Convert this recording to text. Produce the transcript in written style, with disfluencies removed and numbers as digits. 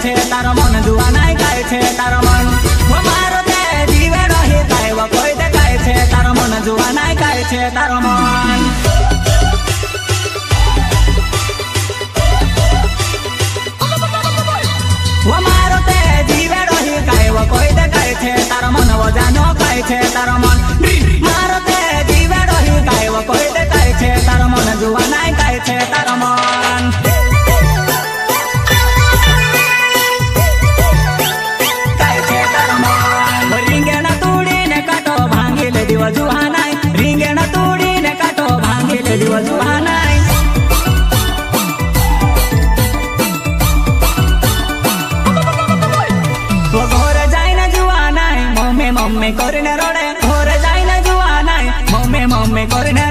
छे तारो मन जुआ नाय काय छे तारो मन वो मारो ते जीवे रही काय वो कोई दे काय छे तारो मन जुआ नाय काय छे तारो मन वो मारो ते जीवे रही काय वो कोई दे काय छे तारो मन वो जानो काय छे तारो मन मारो ते जीवे रही काय वो कोई दे काय छे तारो मन जुआ नाय काय छे तारो मन काय छे तारो मन रिंगेना तोडीने काटो भांगीले दिवा जुआ नाय रिंगेना तोडीने काटो भांगीले दिवा जुआ नाय मम्मी करने रोडे घोर जाइने जुआ नाय मम्मी करने